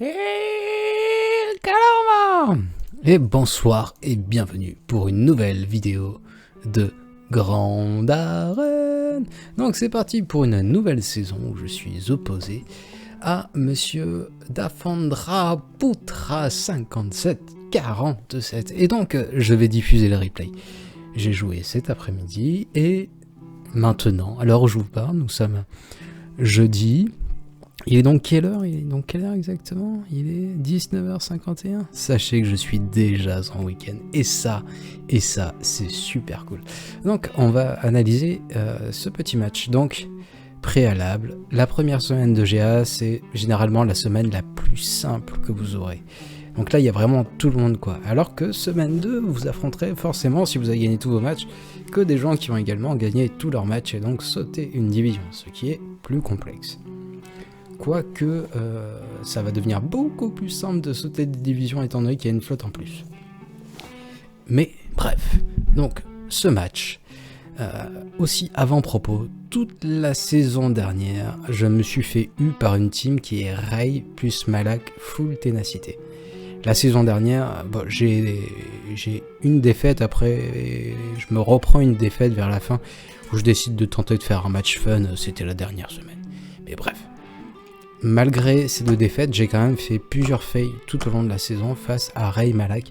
Et Calama. Et bonsoir et bienvenue pour une nouvelle vidéo de Grande Arène. Donc c'est parti pour une nouvelle saison où je suis opposé à Monsieur Dafandra Putra 5747. Et donc je vais diffuser le replay. J'ai joué cet après-midi et maintenant, à l'heure où je vous parle, nous sommes jeudi. Il est donc quelle heure exactement? Il est 19h51. Sachez que je suis déjà en week-end. Et ça, c'est super cool. Donc, on va analyser ce petit match. Donc, préalable. La première semaine de GA, c'est généralement la semaine la plus simple que vous aurez. Donc là, il y a vraiment tout le monde, quoi. Alors que semaine 2, vous affronterez forcément, si vous avez gagné tous vos matchs, que des gens qui vont également gagner tous leurs matchs et donc sauter une division, ce qui est plus complexe. Quoique, ça va devenir beaucoup plus simple de sauter des divisions étant donné qu'il y a une flotte en plus. Mais bref, donc ce match, aussi avant-propos, toute la saison dernière, je me suis fait par une team qui est Ray plus Malak full ténacité. La saison dernière, bon, j'ai une défaite, après je me reprends une défaite vers la fin, où je décide de tenter de faire un match fun, c'était la dernière semaine. Mais bref. Malgré ces deux défaites, j'ai quand même fait plusieurs fails tout au long de la saison face à Ray Malak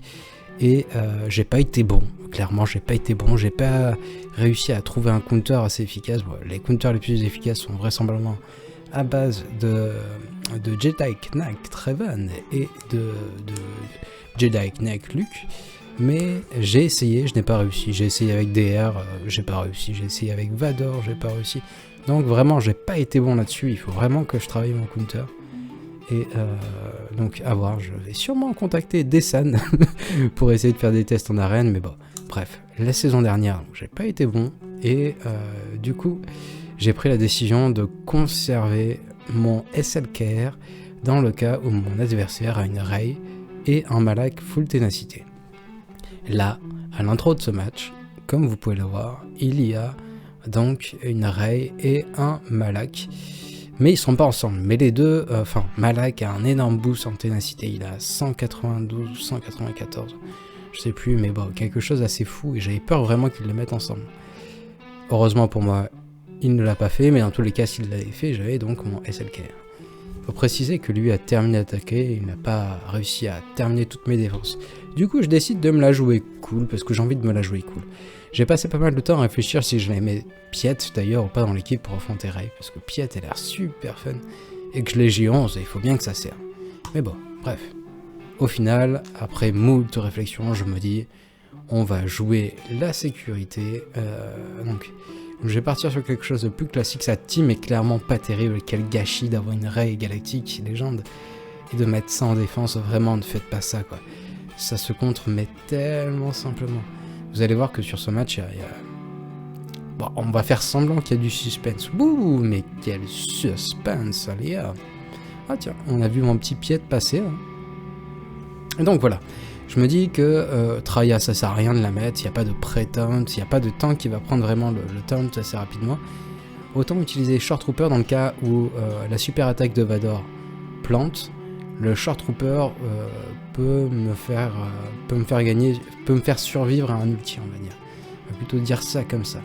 et j'ai pas été bon. Clairement, j'ai pas été bon. J'ai pas réussi à trouver un counter assez efficace. Bon, les counters les plus efficaces sont vraisemblablement à base de Jedi Knack Treven et de Jedi Knack Luke. Mais j'ai essayé, je n'ai pas réussi. J'ai essayé avec DR, j'ai pas réussi. J'ai essayé avec Vador, j'ai pas réussi. Donc vraiment, j'ai pas été bon là-dessus. Il faut vraiment que je travaille mon counter. Et donc à voir, je vais sûrement contacter Dessan pour essayer de faire des tests en arène. Mais bon, bref, la saison dernière, j'ai pas été bon. Et du coup, j'ai pris la décision de conserver mon SLKR dans le cas où mon adversaire a une Ray et un Malak full ténacité. Là, à l'intro de ce match, comme vous pouvez le voir, il y a donc une Ray et un Malak, mais ils sont pas ensemble. Mais les deux, Malak a un énorme boost en ténacité, il a 192, 194, je sais plus, mais bon, quelque chose d'assez fou, et j'avais peur vraiment qu'ils le mettent ensemble. Heureusement pour moi, il ne l'a pas fait, mais dans tous les cas, s'il l'avait fait, j'avais donc mon SLKR. Faut préciser que lui a terminé d'attaquer, il n'a pas réussi à terminer toutes mes défenses. Du coup, je décide de me la jouer cool, parce que j'ai envie de me la jouer cool. J'ai passé pas mal de temps à réfléchir si je l'aimais Piet d'ailleurs ou pas dans l'équipe pour affronter Ray, parce que Piet a l'air super fun, et que je l'ai J11, et il faut bien que ça serve. Mais bon, bref. Au final, après moult réflexions, je me dis, on va jouer la sécurité, donc je vais partir sur quelque chose de plus classique. Sa team est clairement pas terrible, quel gâchis d'avoir une Ray galactique légende, et de mettre ça en défense, vraiment ne faites pas ça quoi. Ça se contre mais tellement simplement. Vous allez voir que sur ce match, bon, on va faire semblant qu'il y a du suspense. Bouh, mais quel suspense, allez. Ah tiens, on a vu mon petit pied passer. Hein. Et donc voilà, je me dis que Traya, ça sert à rien de la mettre, il n'y a pas de pré-taunt, il n'y a pas de tank qui va prendre vraiment le taunt assez rapidement. Autant utiliser Short Trooper dans le cas où la super attaque de Vador plante. Le Short Trooper peut me faire survivre à un ulti, on va dire. On va plutôt dire ça comme ça.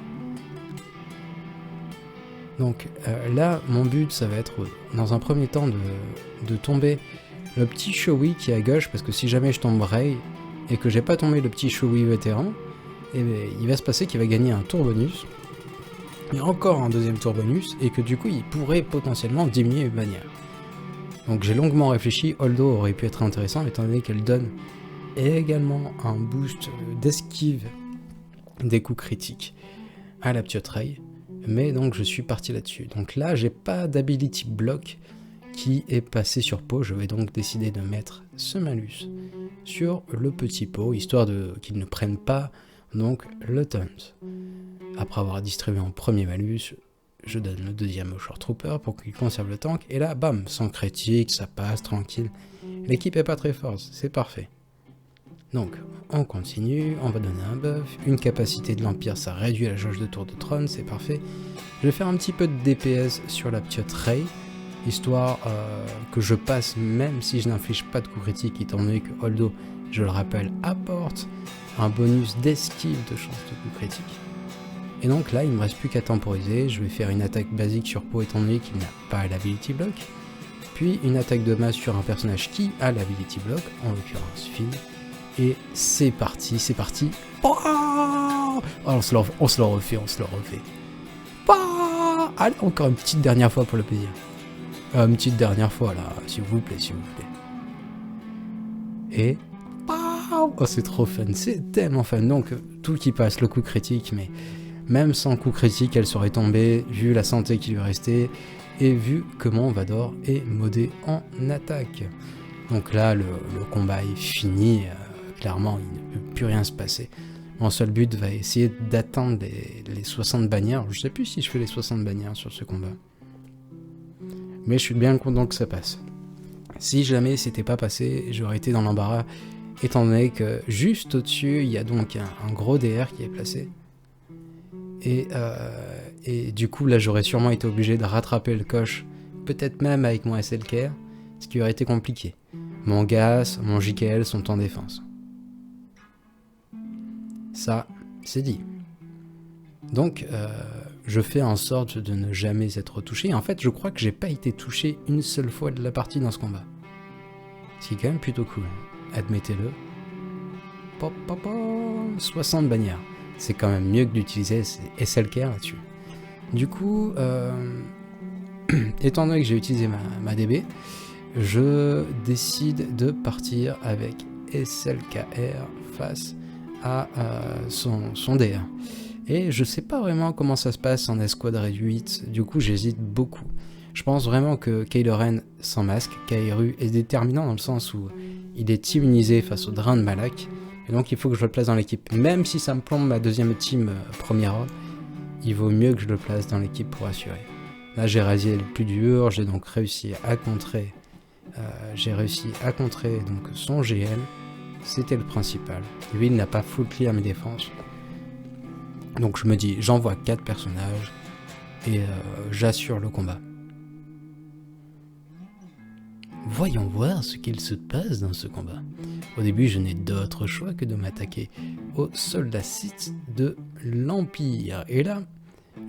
Donc là, mon but, ça va être, dans un premier temps, de tomber le petit Showy qui est à gauche, parce que si jamais je tombe Ray, et que j'ai pas tombé le petit Showy vétéran, et bien, il va se passer qu'il va gagner un tour bonus, et encore un deuxième tour bonus, et que du coup, il pourrait potentiellement diminuer une bannière. Donc j'ai longuement réfléchi, Holdo aurait pu être intéressant étant donné qu'elle donne également un boost d'esquive des coups critiques à la petite Ray, mais donc je suis parti là-dessus. Donc là j'ai pas d'ability block qui est passé sur pot, je vais donc décider de mettre ce malus sur le petit pot, histoire qu'il ne prenne pas donc le taunt. Après avoir distribué en premier malus, je donne le deuxième au Short Trooper pour qu'il conserve le tank, et là, bam, sans critique, ça passe, tranquille. L'équipe est pas très forte, c'est parfait. Donc, on continue, on va donner un buff, une capacité de l'Empire, ça réduit la jauge de tour de trône, c'est parfait. Je vais faire un petit peu de DPS sur la petite Ray, histoire que je passe même si je n'inflige pas de coup critique, étant donné que Holdo, je le rappelle, apporte un bonus d'esquive de chance de coup critique. Et donc là, il ne me reste plus qu'à temporiser. Je vais faire une attaque basique sur Po étant donné qu'il n'a pas l'ability block. Puis une attaque de masse sur un personnage qui a l'ability block, en l'occurrence Finn. Et c'est parti, c'est parti. Oh, on se le refait. Oh, allez, encore une petite dernière fois pour le plaisir. Une petite dernière fois là, s'il vous plaît. Et... oh, c'est trop fun, c'est tellement fun. Donc tout qui passe, le coup critique, mais... même sans coup critique, elle serait tombée, vu la santé qui lui restait, et vu comment Vador est modé en attaque. Donc là, le combat est fini, clairement, il ne peut plus rien se passer. Mon seul but va essayer d'atteindre les 60 bannières. Je sais plus si je fais les 60 bannières sur ce combat. Mais je suis bien content que ça passe. Si jamais c'était pas passé, j'aurais été dans l'embarras, étant donné que juste au-dessus, il y a donc un gros DR qui est placé. Et du coup, là, j'aurais sûrement été obligé de rattraper le coche, peut-être même avec mon SLKR, ce qui aurait été compliqué. Mon Gas, mon JKL sont en défense. Ça, c'est dit. Donc, je fais en sorte de ne jamais être touché. En fait, je crois que j'ai pas été touché une seule fois de la partie dans ce combat. Ce qui est quand même plutôt cool. Admettez-le. 60 bannières. C'est quand même mieux que d'utiliser SLKR là-dessus. Du coup, étant donné que j'ai utilisé ma DB, je décide de partir avec SLKR face à son DR. Et je sais pas vraiment comment ça se passe en escouade réduite, du coup j'hésite beaucoup. Je pense vraiment que Kylo Ren sans masque, Kairu, est déterminant dans le sens où il est immunisé face au drain de Malak. Et donc il faut que je le place dans l'équipe. Même si ça me plombe ma deuxième team première ordre, il vaut mieux que je le place dans l'équipe pour assurer. Là j'ai rasé le plus dur, j'ai donc réussi à contrer. Donc son GL. C'était le principal. Lui il n'a pas full clear mes défenses. Donc je me dis j'envoie 4 personnages et j'assure le combat. Voyons voir ce qu'il se passe dans ce combat. Au début, je n'ai d'autre choix que de m'attaquer aux soldats Sith de l'Empire. Et là,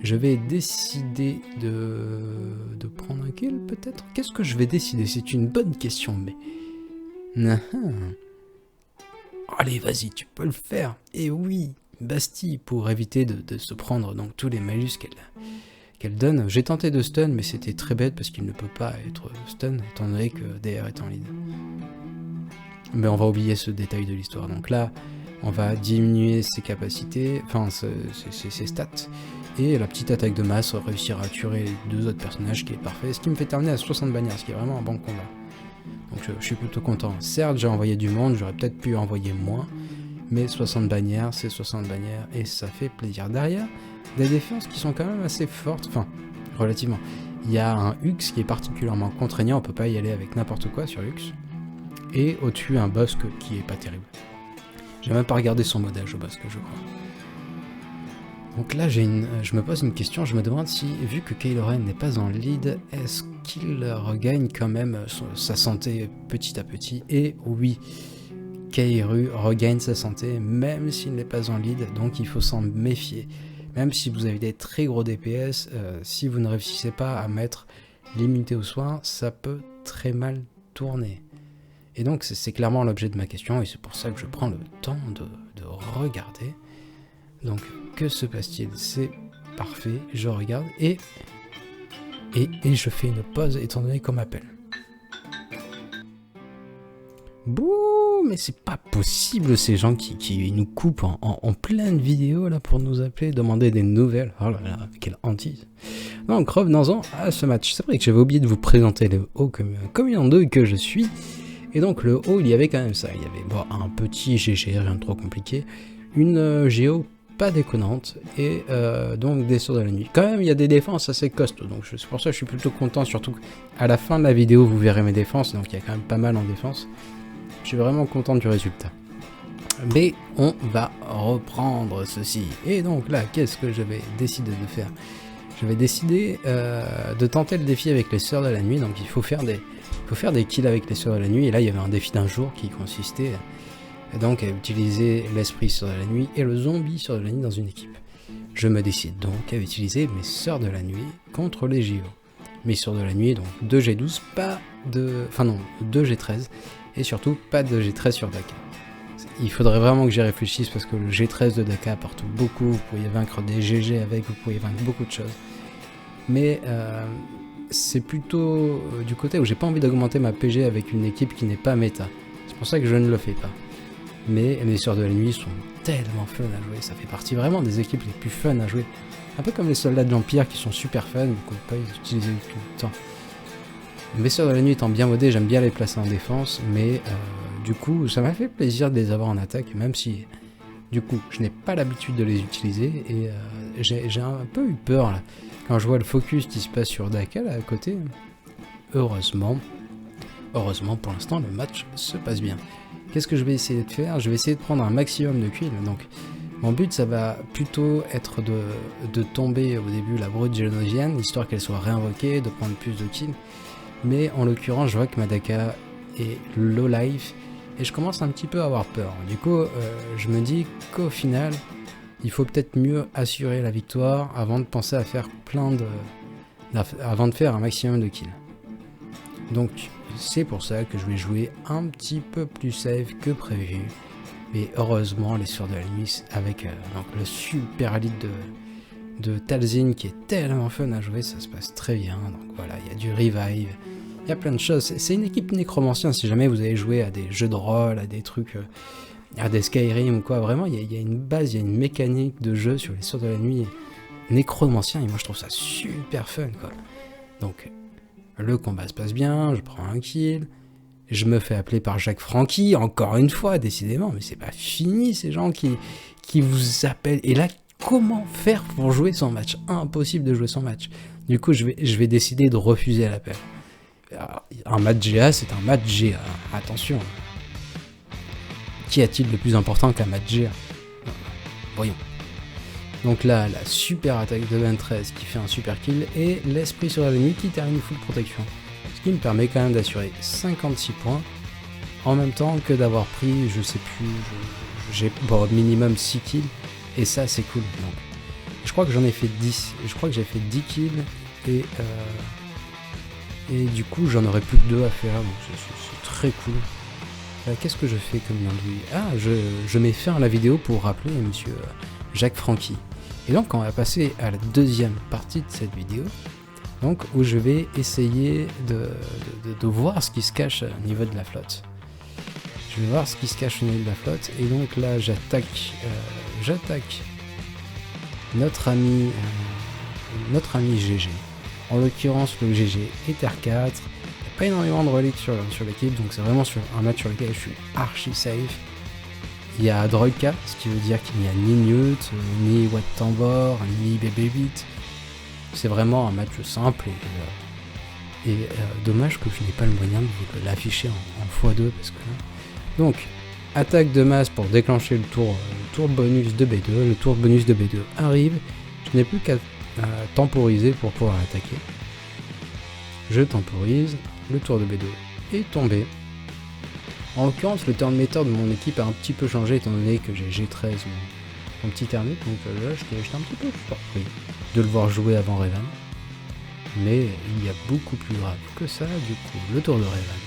je vais décider de prendre un kill, peut-être. Qu'est-ce que je vais décider? C'est une bonne question, mais... Allez, vas-y, tu peux le faire. Et oui, Bastille, pour éviter de se prendre donc tous les malus qu'elle donne. J'ai tenté de stun, mais c'était très bête parce qu'il ne peut pas être stun, étant donné que DR est en lead. Mais on va oublier ce détail de l'histoire. Donc là, on va diminuer ses capacités, enfin ses stats, et la petite attaque de masse réussira à tuer les 2 autres personnages, qui est parfait, ce qui me fait terminer à 60 bannières, ce qui est vraiment un bon combat. Donc je suis plutôt content. Certes, j'ai envoyé du monde, j'aurais peut-être pu envoyer moins, mais 60 bannières, c'est 60 bannières, et ça fait plaisir. Derrière, des défenses qui sont quand même assez fortes, enfin, relativement. Il y a un Hux qui est particulièrement contraignant, on peut pas y aller avec n'importe quoi sur Hux. Et au-dessus, un Bossk qui est pas terrible. J'ai même pas regardé son modèle au Bossk, je crois. Donc là, je me pose une question, je me demande si, vu que Kylo Ren n'est pas en lead, est-ce qu'il regagne quand même sa santé petit à petit? Et oui, Kairu regagne sa santé, même s'il n'est pas en lead, donc il faut s'en méfier. Même si vous avez des très gros DPS, si vous ne réussissez pas à mettre l'immunité aux soins, ça peut très mal tourner. Et donc c'est clairement l'objet de ma question, et c'est pour ça que je prends le temps de regarder. Donc que se passe-t-il? C'est parfait, je regarde, et je fais une pause étant donné qu'on m'appelle. Bouh, mais c'est pas possible ces gens qui nous coupent en pleine vidéo là pour nous appeler, demander des nouvelles. Oh là là, quelle hantise. Donc revenons-en à ce match. C'est vrai que j'avais oublié de vous présenter le haut comme une 2 que je suis. Et donc le haut, il y avait quand même ça. Il y avait un petit GG, rien de trop compliqué. Une Géo pas déconnante. Et donc des sauts de la nuit. Quand même, il y a des défenses assez costauds. Donc c'est pour ça que je suis plutôt content. Surtout qu'à la fin de la vidéo, vous verrez mes défenses. Donc il y a quand même pas mal en défense. Je suis vraiment content du résultat. Mais on va reprendre ceci. Et donc là, qu'est-ce que je vais décider de faire? j'avais décidé de tenter le défi avec les Sœurs de la Nuit. Donc il faut faire des kills avec les Sœurs de la Nuit. Et là il y avait un défi d'un jour qui consistait donc à utiliser l'esprit Sœurs de la Nuit et le zombie Sœurs de la Nuit dans une équipe. Je me décide donc à utiliser mes Sœurs de la Nuit contre les JO. Mes Sœurs de la Nuit, donc 2 G12, enfin non, 2 G13, et surtout pas de G13 sur Daka. Il faudrait vraiment que j'y réfléchisse parce que le G13 de Daka apporte beaucoup, vous pourriez vaincre des GG avec, vous pourriez vaincre beaucoup de choses. Mais c'est plutôt du côté où j'ai pas envie d'augmenter ma PG avec une équipe qui n'est pas méta. C'est pour ça que je ne le fais pas. Mais les Sœurs de la Nuit sont tellement fun à jouer, ça fait partie vraiment des équipes les plus fun à jouer. Un peu comme les Soldats de l'Empire qui sont super fun, qu'on peut pas utiliser tout le temps. Les Sœurs de la Nuit étant bien modés, j'aime bien les placer en défense, mais du coup ça m'a fait plaisir de les avoir en attaque, même si du coup je n'ai pas l'habitude de les utiliser, et j'ai un peu eu peur là, quand je vois le focus qui se passe sur Daka là à côté. Heureusement pour l'instant le match se passe bien. Qu'est-ce que je vais essayer de faire? Je vais essayer de prendre un maximum de kills. Donc mon but ça va plutôt être de tomber au début la brute génosienne, histoire qu'elle soit réinvoquée, de prendre plus de kills. Mais en l'occurrence je vois que ma Daka est low life et je commence un petit peu à avoir peur. Du coup je me dis qu'au final il faut peut-être mieux assurer la victoire avant de penser à faire avant de faire un maximum de kills. Donc c'est pour ça que je vais jouer un petit peu plus safe que prévu. Et heureusement les Sœurs de la Nuit avec donc le super elite de Talzin qui est tellement fun à jouer, ça se passe très bien. Donc voilà, il y a du revive, il y a plein de choses. C'est une équipe nécromancien, si jamais vous avez joué à des jeux de rôle, à des trucs, à des Skyrim ou quoi, vraiment il y a une base, il y a une mécanique de jeu sur les Sœurs de la Nuit nécromancien, et moi je trouve ça super fun quoi. Donc le combat se passe bien, je prends un kill, je me fais appeler par Jacques Franchi, encore une fois, décidément, mais c'est pas fini ces gens qui vous appellent. Et là, comment faire pour jouer son match? Impossible de jouer son match. Du coup, je vais décider de refuser l'appel. Un match GA, c'est un match GA, attention. Qu'y a-t-il de plus important qu'un match GA? Voyons. Donc là, la super attaque de 13 qui fait un super kill, et l'esprit sur la nuit qui termine full protection. Ce qui me permet quand même d'assurer 56 points, en même temps que d'avoir pris, je sais plus, j'ai minimum 6 kills, et ça c'est cool. Donc, je crois que j'en ai fait 10, je crois que j'ai fait 10 kills, et du coup j'en aurais plus que 2 à faire, donc c'est très cool. Qu'est-ce que je fais comme andouille? Ah, je mets fin à la vidéo pour rappeler monsieur Jacques Franchi. Et donc on va passer à la deuxième partie de cette vidéo, donc où je vais essayer de voir ce qui se cache au niveau de la flotte. Je vais voir ce qui se cache au niveau de la flotte, et donc là j'attaque notre ami GG. En l'occurrence le GG est R4, il n'y a pas énormément de reliques sur l'équipe, donc c'est vraiment sur un match sur lequel je suis archi safe. Il y a Droidka, ce qui veut dire qu'il n'y a ni Newt, ni Wat Tambor, ni BB-8. C'est vraiment un match simple, et dommage que je n'ai pas le moyen de l'afficher en x2 parce que. Donc, attaque de masse pour déclencher le tour bonus de B2. Le tour bonus de B2 arrive. Je n'ai plus qu'à temporiser pour pouvoir attaquer. Je temporise, le tour de B2 est tombé. En l'occurrence, le turn meter de mon équipe a un petit peu changé étant donné que j'ai G13 mon petit termite, donc là j'étais un petit peu surpris de le voir jouer avant Revan. Mais il y a beaucoup plus grave que ça, du coup le tour de Revan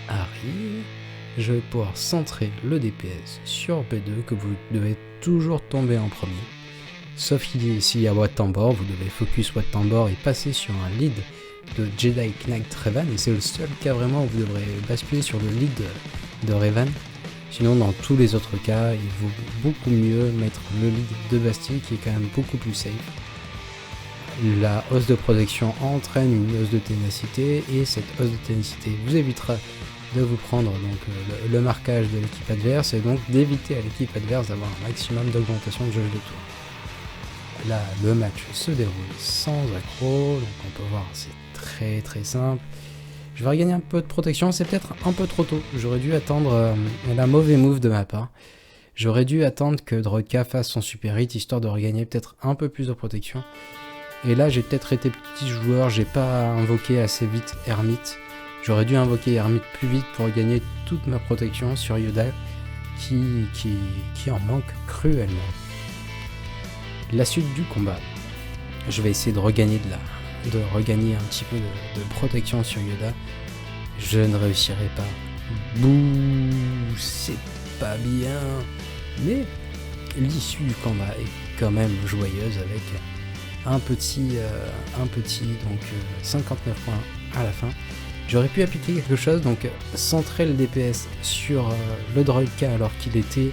arrive, je vais pouvoir centrer le DPS sur B2 que vous devez toujours tomber en premier. Sauf s'il y a Wat Tambor, vous devez focus Wat Tambor et passer sur un lead de Jedi Knight Revan, et c'est le seul cas vraiment où vous devrez basculer sur le lead de Revan. Sinon dans tous les autres cas, il vaut beaucoup mieux mettre le lead de Bastille qui est quand même beaucoup plus safe. La hausse de protection entraîne une hausse de ténacité, et cette hausse de ténacité vous évitera de vous prendre donc le marquage de l'équipe adverse, et donc d'éviter à l'équipe adverse d'avoir un maximum d'augmentation de jauge de tour. Là le match se déroule sans accro, donc on peut voir c'est très très simple. Je vais regagner un peu de protection, c'est peut-être un peu trop tôt. J'aurais dû attendre la mauvais move de ma part. J'aurais dû attendre que Droidka fasse son super hit, histoire de regagner peut-être un peu plus de protection. Et là, j'ai peut-être été petit joueur, j'ai pas invoqué assez vite Hermite. J'aurais dû invoquer Hermite plus vite pour gagner toute ma protection sur Yoda, qui en manque cruellement. La suite du combat. Je vais essayer de regagner un petit peu de protection sur Yoda. Je ne réussirai pas. Bouh, c'est pas bien. Mais l'issue du combat est quand même joyeuse avec un petit 59 points à la fin. J'aurais pu appliquer quelque chose, donc centrer le DPS sur le droid K alors qu'il était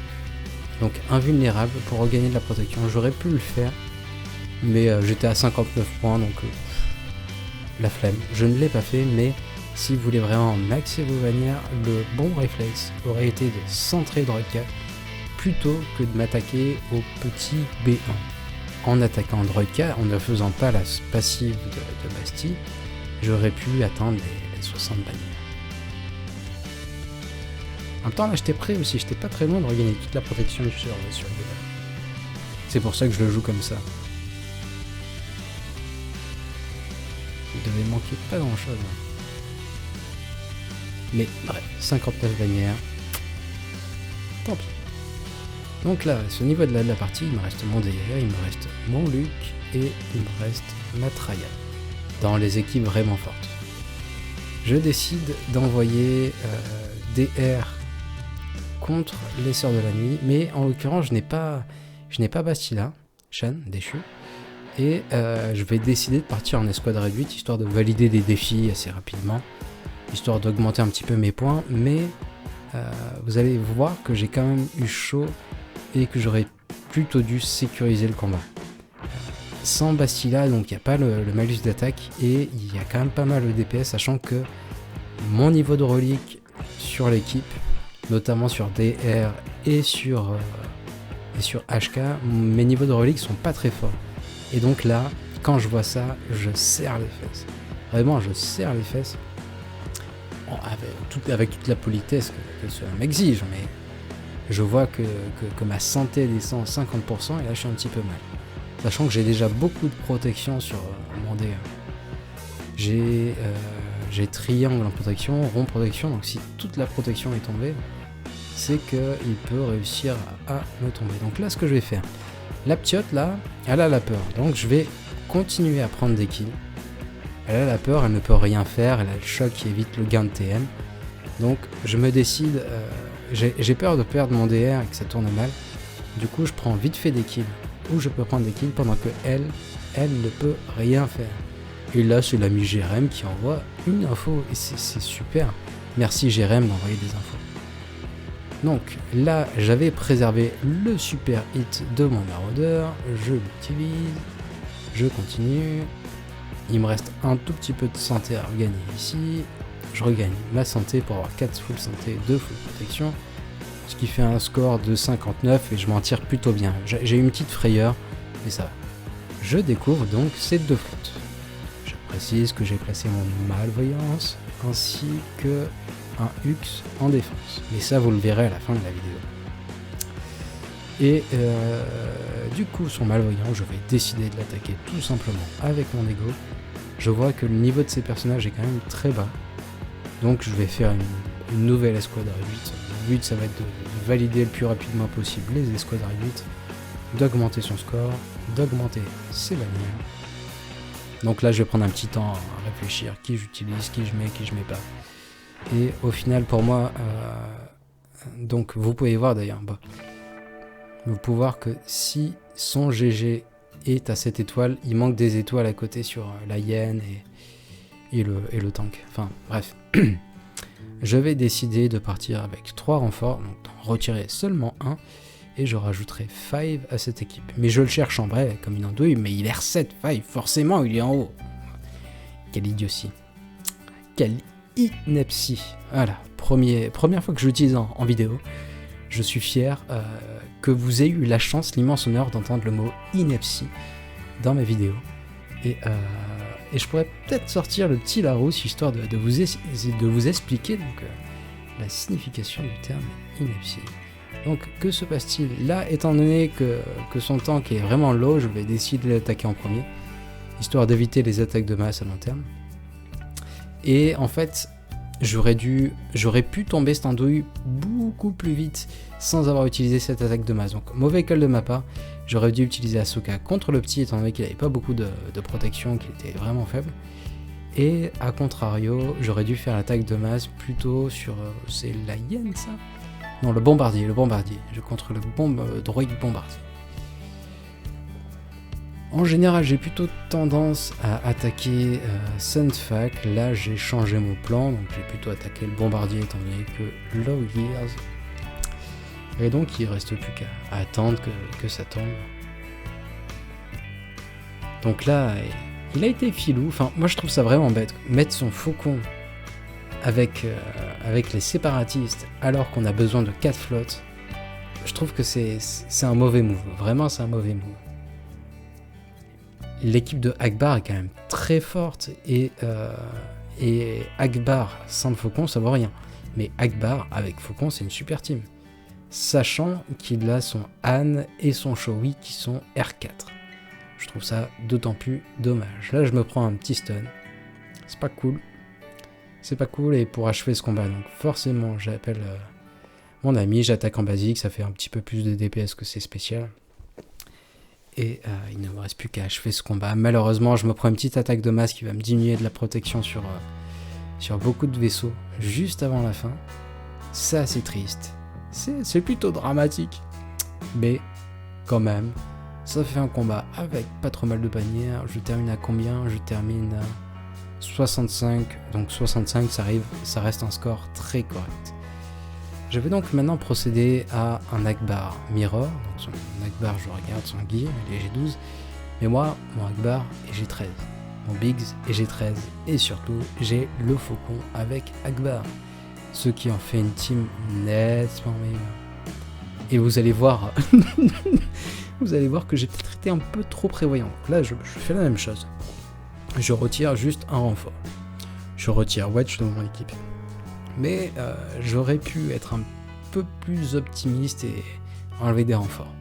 donc invulnérable pour regagner de la protection. J'aurais pu le faire, mais j'étais à 59 points, donc la flemme. Je ne l'ai pas fait, mais si vous voulez vraiment maxer vos bannières, le bon réflexe aurait été de centrer le droid K plutôt que de m'attaquer au petit B1. En attaquant le droid K, en ne faisant pas la passive de Bastille, j'aurais pu atteindre les 60 bannières. En même temps, là, j'étais prêt aussi, j'étais pas très loin de regagner toute la protection sur Yoda. C'est pour ça que je le joue comme ça. Il devait manquer pas grand chose. Mais bref, 59 bannières. Tant pis. Donc là, ce niveau de la partie, il me reste mon DR, il me reste mon Luke et il me reste ma Traya. Dans les équipes vraiment fortes. Je décide d'envoyer DR contre les Sœurs de la Nuit, mais en l'occurrence, je n'ai pas Bastila, Shan, déchu, et je vais décider de partir en escouade réduite, histoire de valider des défis assez rapidement, histoire d'augmenter un petit peu mes points, mais vous allez voir que j'ai quand même eu chaud et que j'aurais plutôt dû sécuriser le combat. Sans Bastila, donc il n'y a pas le malus d'attaque et il y a quand même pas mal de DPS, sachant que mon niveau de relique sur l'équipe, notamment sur DR et sur HK, mes niveaux de relique sont pas très forts. Et donc là, quand je vois ça, je serre les fesses. Vraiment, je serre les fesses. Bon, avec toute la politesse que cela m'exige, mais je vois que ma santé descend 50% et là je suis un petit peu mal. Sachant que j'ai déjà beaucoup de protection sur mon DR. J'ai triangle en protection, rond protection, donc si toute la protection est tombée, c'est qu'il peut réussir à me tomber. Donc là, ce que je vais faire, la ptiote là, elle a la peur, donc je vais continuer à prendre des kills. Elle a la peur, elle ne peut rien faire, elle a le choc qui évite le gain de TM. Donc je me décide, j'ai peur de perdre mon DR et que ça tourne mal. Du coup, je prends vite fait des kills. Où je peux prendre des kills pendant que elle ne peut rien faire. Et là, c'est l'ami Jérém qui envoie une info, et c'est super. Merci Jérém d'envoyer des infos. Donc là, j'avais préservé le super hit de mon maraudeur, je l'utilise, je continue. Il me reste un tout petit peu de santé à regagner ici. Je regagne ma santé pour avoir 4 full santé, 2 full protection. Ce qui fait un score de 59 et je m'en tire plutôt bien. J'ai une petite frayeur, mais ça va. Je découvre donc ces deux flottes. Je précise que j'ai placé mon malvoyance ainsi que un Hux en défense. Mais ça, vous le verrez à la fin de la vidéo. Et du coup, son malvoyant, je vais décider de l'attaquer tout simplement avec mon ego. Je vois que le niveau de ces personnages est quand même très bas. Donc je vais faire une nouvelle escouade réduite. Le but, ça va être de valider le plus rapidement possible les escouades réduites, d'augmenter son score, d'augmenter ses bannières. Donc là, je vais prendre un petit temps à réfléchir qui j'utilise, qui je mets pas. Et au final, pour moi, donc vous pouvez voir d'ailleurs, vous pouvez voir que si son GG est à 7 étoiles, il manque des étoiles à côté sur la hyène et le tank. Enfin, bref. Je vais décider de partir avec 3 renforts, donc d'en retirer seulement un, et je rajouterai 5 à cette équipe. Mais je le cherche en vrai, comme une andouille, mais il est R7, 5, forcément il est en haut. Quelle idiotie. Quelle ineptie. Voilà, première fois que je l'utilise en vidéo. Je suis fier que vous ayez eu la chance, l'immense honneur d'entendre le mot ineptie dans mes vidéos. Et je pourrais peut-être sortir le petit Larousse histoire de vous expliquer donc, la signification du terme ineptie. Donc que se passe-t-il? Là, étant donné que son tank est vraiment low, je vais décider de l'attaquer en premier. histoire d'éviter les attaques de masse à long terme. Et en fait, j'aurais pu tomber cette andouille beaucoup plus vite sans avoir utilisé cette attaque de masse. Donc mauvais call de ma part, j'aurais dû utiliser Asuka contre le petit étant donné qu'il n'avait pas beaucoup de protection, qu'il était vraiment faible. Et à contrario, j'aurais dû faire l'attaque de masse plutôt sur... c'est la hyène ça ? Non, le bombardier. Je contre le droïde bombardier. En général, j'ai plutôt tendance à attaquer Sunfac. Là, j'ai changé mon plan, donc j'ai plutôt attaqué le bombardier étant donné que Low Years. Et donc, il reste plus qu'à attendre que ça tombe. Donc là, il a été filou. Enfin, moi, je trouve ça vraiment bête. Mettre son faucon avec les séparatistes alors qu'on a besoin de 4 flottes, je trouve que c'est un mauvais move. Vraiment, c'est un mauvais move. L'équipe de Akbar est quand même très forte et Akbar sans le faucon ça vaut rien, mais Akbar avec faucon c'est une super team, sachant qu'il a son Han et son Shoei qui sont R4. Je trouve ça d'autant plus dommage. Là je me prends un petit stun, c'est pas cool, et pour achever ce combat donc forcément j'appelle mon ami, j'attaque en basique, ça fait un petit peu plus de DPS que c'est spécial. Et il ne me reste plus qu'à achever ce combat. Malheureusement, je me prends une petite attaque de masse qui va me diminuer de la protection sur beaucoup de vaisseaux juste avant la fin. C'est assez triste. C'est plutôt dramatique. Mais quand même, ça fait un combat avec pas trop mal de bannières. Je termine à combien ? Je termine à 65. Donc 65, ça reste un score très correct. Je vais donc maintenant procéder à un Akbar Mirror. Donc son Akbar, je regarde son gear, il est G12. Mais moi, mon Akbar est G13. Mon Biggs est G13. Et surtout, j'ai le Faucon avec Akbar. Ce qui en fait une team nettement meilleure. Et vous allez voir... vous allez voir que j'ai peut-être été un peu trop prévoyant. Donc là, je fais la même chose. Je retire juste un renfort. Je retire Wedge de mon équipe. Mais j'aurais pu être un peu plus optimiste et enlever des renforts.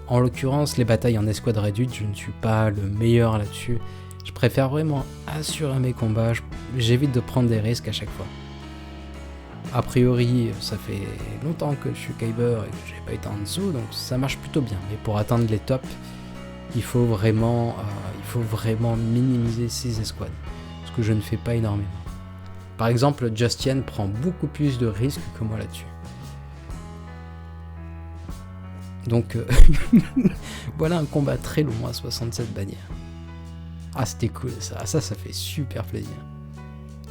En l'occurrence, les batailles en escouade réduite, je ne suis pas le meilleur là-dessus. Je préfère vraiment assurer mes combats, j'évite de prendre des risques à chaque fois. A priori, ça fait longtemps que je suis Kyber et que j'ai pas été en dessous, donc ça marche plutôt bien. Mais pour atteindre les tops, il faut vraiment minimiser ces escouades, ce que je ne fais pas énormément. Par exemple, Justien prend beaucoup plus de risques que moi là-dessus. Donc, voilà un combat très long à 67 bannières. Ah, c'était cool ça. Ça fait super plaisir.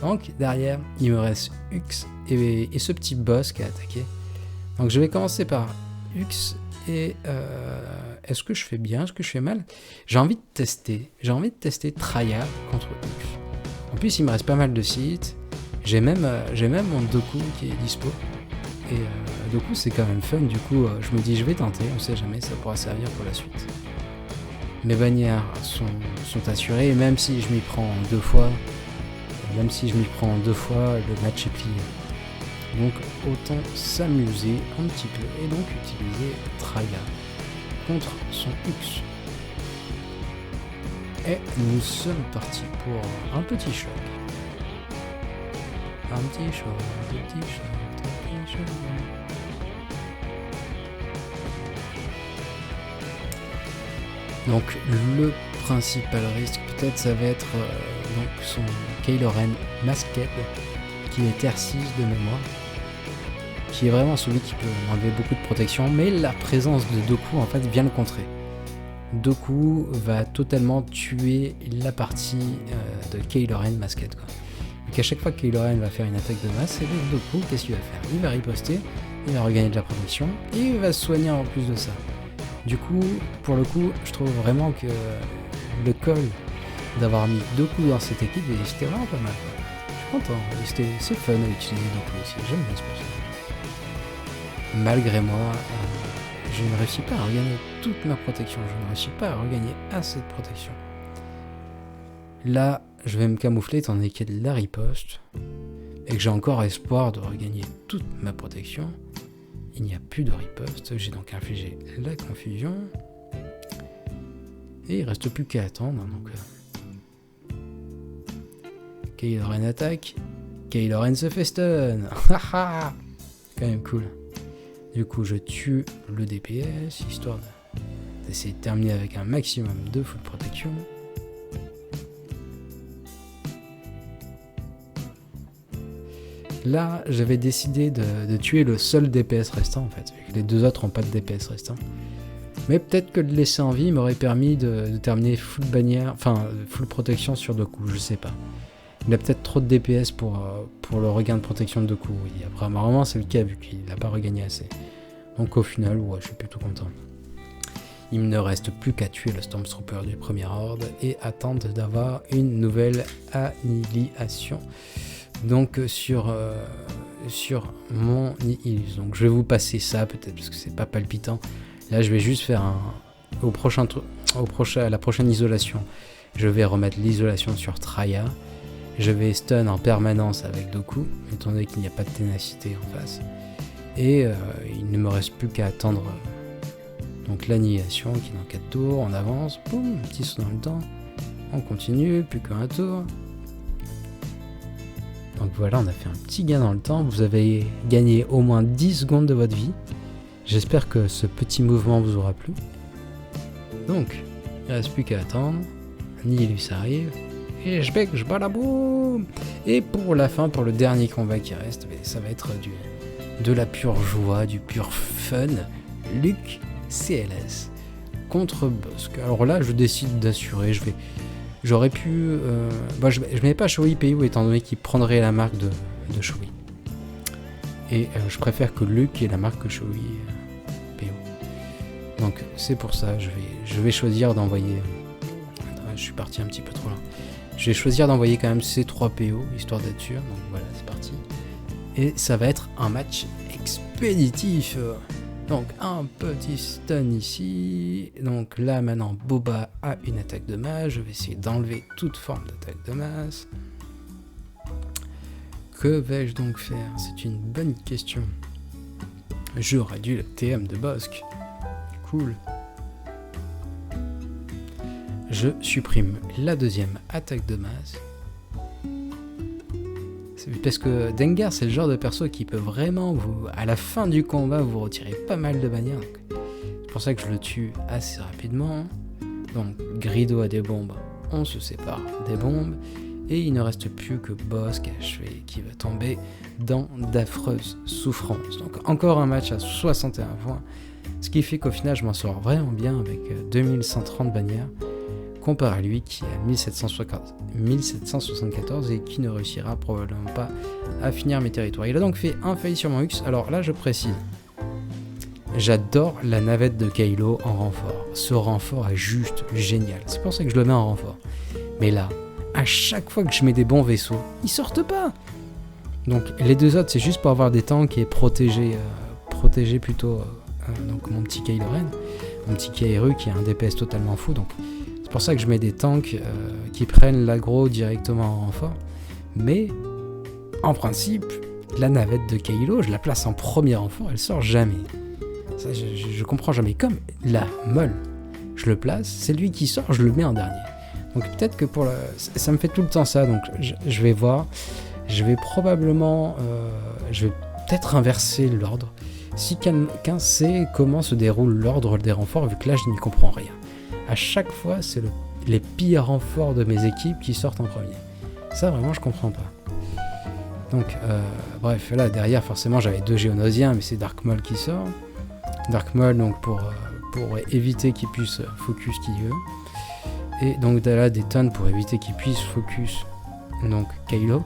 Donc, derrière, il me reste Hux et ce petit boss qui a attaqué. Donc, je vais commencer par Hux et... est-ce que je fais bien? Est-ce que je fais mal? J'ai envie de tester Tryhard contre Hux. En plus, il me reste pas mal de sites. J'ai même mon Doku qui est dispo. Et Doku, c'est quand même fun. Du coup, je me dis, je vais tenter. On sait jamais, ça pourra servir pour la suite. Mes bannières sont assurées. Et même si je m'y prends deux fois, le match est plié. Donc, autant s'amuser un petit peu. Et donc, utiliser Tryhard contre son Hux. Et nous sommes partis pour un petit choc. Un petit choc. Donc le principal risque peut-être ça va être donc son Kylo Ren Masked qui est R6 de mémoire, qui est vraiment celui qui peut enlever beaucoup de protection, mais la présence de Doku en fait vient le contrer. Doku va totalement tuer la partie de Kylo Ren Masked quoi. Donc à chaque fois que Kylo Ren va faire une attaque de masse, et bien Doku, qu'est-ce qu'il va faire? Il va riposter, il va regagner de la protection, et il va se soigner en plus de ça. Du coup, pour le coup, je trouve vraiment que le call d'avoir mis Doku dans cette équipe, c'était vraiment pas mal. Je suis content, c'est fun à utiliser Doku aussi, j'aime bien ce personnage. Malgré moi, je ne réussis pas à regagner toute ma protection, je ne réussis pas à regagner assez de protection. Là, je vais me camoufler étant donné qu'il y a de la riposte et que j'ai encore espoir de regagner toute ma protection. Il n'y a plus de riposte, j'ai donc infligé la confusion. Et il reste plus qu'à attendre. Donc, Kylo Ren attaque. Kylo Ren se fait stun. Haha. Quand même cool. Du coup, je tue le DPS, histoire d'essayer de terminer avec un maximum de full protection. Là, j'avais décidé de tuer le seul DPS restant, en fait. Les deux autres n'ont pas de DPS restant. Mais peut-être que de le laisser en vie m'aurait permis de terminer full bannière, enfin, full protection sur Dooku, je sais pas. Il a peut-être trop de DPS pour le regain de protection de Dooku. Oui, apparemment, c'est le cas, vu qu'il n'a pas regagné assez. Donc au final, ouais, je suis plutôt content. Il ne reste plus qu'à tuer le Stormtrooper du premier ordre et attendre d'avoir une nouvelle annihilation. Donc sur mon Nihilus. Donc je vais vous passer ça peut-être parce que c'est pas palpitant. Là je vais juste faire à la prochaine isolation. Je vais remettre l'isolation sur Traya. Je vais stun en permanence avec Dooku, étant donné qu'il n'y a pas de ténacité en face. Et il ne me reste plus qu'à attendre donc l'annihilation qui est dans 4 tours. On avance, boum, un petit saut dans le temps. On continue, plus qu'un tour. Donc voilà, on a fait un petit gain dans le temps. Vous avez gagné au moins 10 secondes de votre vie. J'espère que ce petit mouvement vous aura plu. Donc, il ne reste plus qu'à attendre. Nihilus arrive. Et je bec, je bats la boum. Et pour la fin, pour le dernier combat qui reste, ça va être de la pure joie, du pur fun. Luke CLS contre Bossk. Alors là, je décide d'assurer. J'aurais pu... je ne mets pas Shoei PU étant donné qu'il prendrait la marque de Shoei. Et je préfère que Luke ait la marque Shoei PU. Donc c'est pour ça, je vais choisir d'envoyer... je suis parti un petit peu trop loin. Je vais choisir d'envoyer quand même ces 3 PO, histoire d'être sûr. Donc voilà, c'est parti. Et ça va être un match expéditif. Donc un petit stun ici. Donc là maintenant Boba a une attaque de masse. Je vais essayer d'enlever toute forme d'attaque de masse. Que vais-je donc faire? C'est une bonne question. J'aurais dû le TM de Bossk. Cool. Je supprime la deuxième attaque de masse. Parce que Dengar, c'est le genre de perso qui peut vraiment, à la fin du combat, vous retirer pas mal de bannières. C'est pour ça que je le tue assez rapidement. Donc, Grido a des bombes, on se sépare des bombes. Et il ne reste plus que Bossk achevé qui va tomber dans d'affreuses souffrances. Donc, encore un match à 61 points. Ce qui fait qu'au final, je m'en sors vraiment bien avec 2130 bannières. Comparé à lui qui a 1774 et qui ne réussira probablement pas à finir mes territoires. Il a donc fait un fail sur mon Hux. Alors là, je précise, j'adore la navette de Kylo en renfort. Ce renfort est juste génial. C'est pour ça que je le mets en renfort. Mais là, à chaque fois que je mets des bons vaisseaux, ils sortent pas. Donc les deux autres, c'est juste pour avoir des tanks et protéger plutôt donc mon petit Kylo Ren, mon petit Kairu qui a un DPS totalement fou. Donc c'est pour ça que je mets des tanks qui prennent l'aggro directement en renfort. Mais, en principe, la navette de Kylo, je la place en premier renfort, elle sort jamais. Ça, je comprends jamais. Comme la molle, je le place, c'est lui qui sort, je le mets en dernier. Donc peut-être que ça me fait tout le temps ça, donc je vais voir. Je vais probablement... je vais peut-être inverser l'ordre. Si quelqu'un sait comment se déroule l'ordre des renforts, vu que là je n'y comprends rien. À chaque fois, c'est les pires renforts de mes équipes qui sortent en premier. Ça, vraiment, je comprends pas. Donc, bref, là, derrière, forcément, j'avais 2 Géonosiens, mais c'est Dark Maul qui sort. Dark Maul, donc, pour éviter qu'il puisse focus qui veut. Et donc, là, des tonnes pour éviter qu'il puisse focus, donc, Kylo.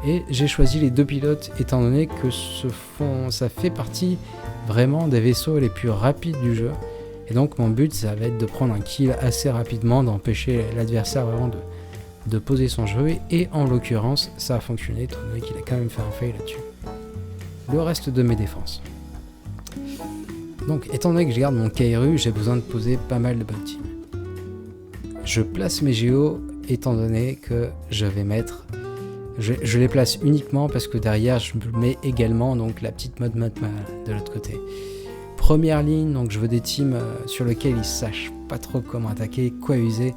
Et j'ai choisi les 2 pilotes, étant donné que ça fait partie vraiment des vaisseaux les plus rapides du jeu. Et donc mon but, ça va être de prendre un kill assez rapidement, d'empêcher l'adversaire vraiment de poser son jeu. Et en l'occurrence, ça a fonctionné, étant donné qu'il a quand même fait un fail là-dessus. Le reste de mes défenses. Donc, étant donné que je garde mon Kairu, j'ai besoin de poser pas mal de bounty. Je place mes géos, étant donné que je vais mettre... Je les place uniquement parce que derrière, je mets également donc la petite mode de l'autre côté. première ligne, donc je veux des teams sur lesquels ils sachent pas trop comment attaquer, quoi user,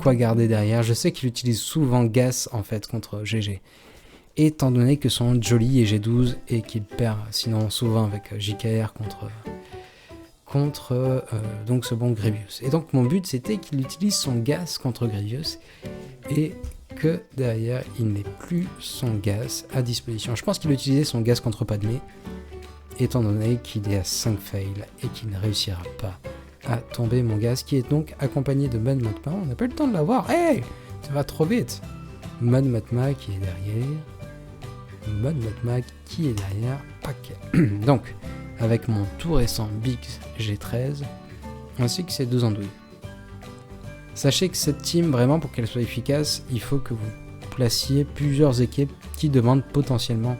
quoi garder derrière. Je sais qu'il utilise souvent Gas en fait contre GG, étant donné que son Jolly est G12 et qu'il perd sinon souvent avec JKR contre donc ce bon Grievous. Et donc mon but c'était qu'il utilise son Gas contre Grievous et que derrière il n'ait plus son Gas à disposition. Je pense qu'il utilisait son Gas contre Padmé, étant donné qu'il est à 5 fails et qu'il ne réussira pas à tomber mon Gas, qui est donc accompagné de Mud Matma. On n'a pas eu le temps de l'avoir. Hey, ça va trop vite. Mud Matma qui est derrière. Mud Matma qui est derrière. Pack. Donc, avec mon tout récent Biggs G13, ainsi que ces 2 andouilles. Sachez que cette team, vraiment, pour qu'elle soit efficace, il faut que vous placiez plusieurs équipes qui demandent potentiellement,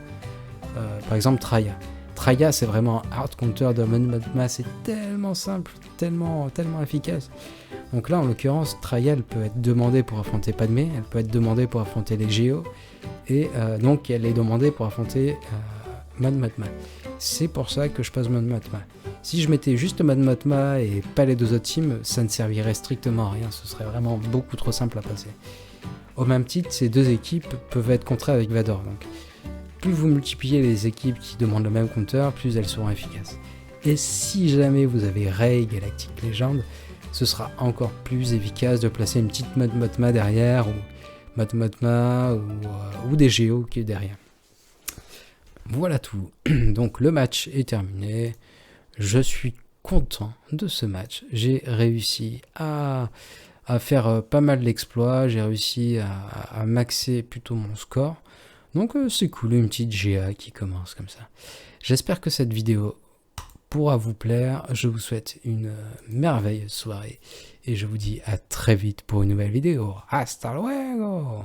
par exemple, Traya. Traya, c'est vraiment un hard counter de Mud Matma, c'est tellement simple, tellement efficace. Donc là, en l'occurrence, Traya, elle peut être demandée pour affronter Padmé, elle peut être demandée pour affronter les Géos, et donc elle est demandée pour affronter Mud Matma. C'est pour ça que je passe Mud Matma. Si je mettais juste Mud Matma et pas les 2 autres teams, ça ne servirait strictement à rien, ce serait vraiment beaucoup trop simple à passer. Au même titre, ces 2 équipes peuvent être contrées avec Vador, donc plus vous multipliez les équipes qui demandent le même compteur, plus elles seront efficaces. Et si jamais vous avez Rey Galactic Legend, ce sera encore plus efficace de placer une petite Mud Matma derrière, ou Mud Matma, ou des Géos qui est derrière. Voilà tout. Donc le match est terminé. Je suis content de ce match. J'ai réussi à faire pas mal d'exploits. J'ai réussi à maxer plutôt mon score. Donc c'est cool, une petite GA qui commence comme ça. J'espère que cette vidéo pourra vous plaire. Je vous souhaite une merveilleuse soirée. Et je vous dis à très vite pour une nouvelle vidéo. Hasta luego!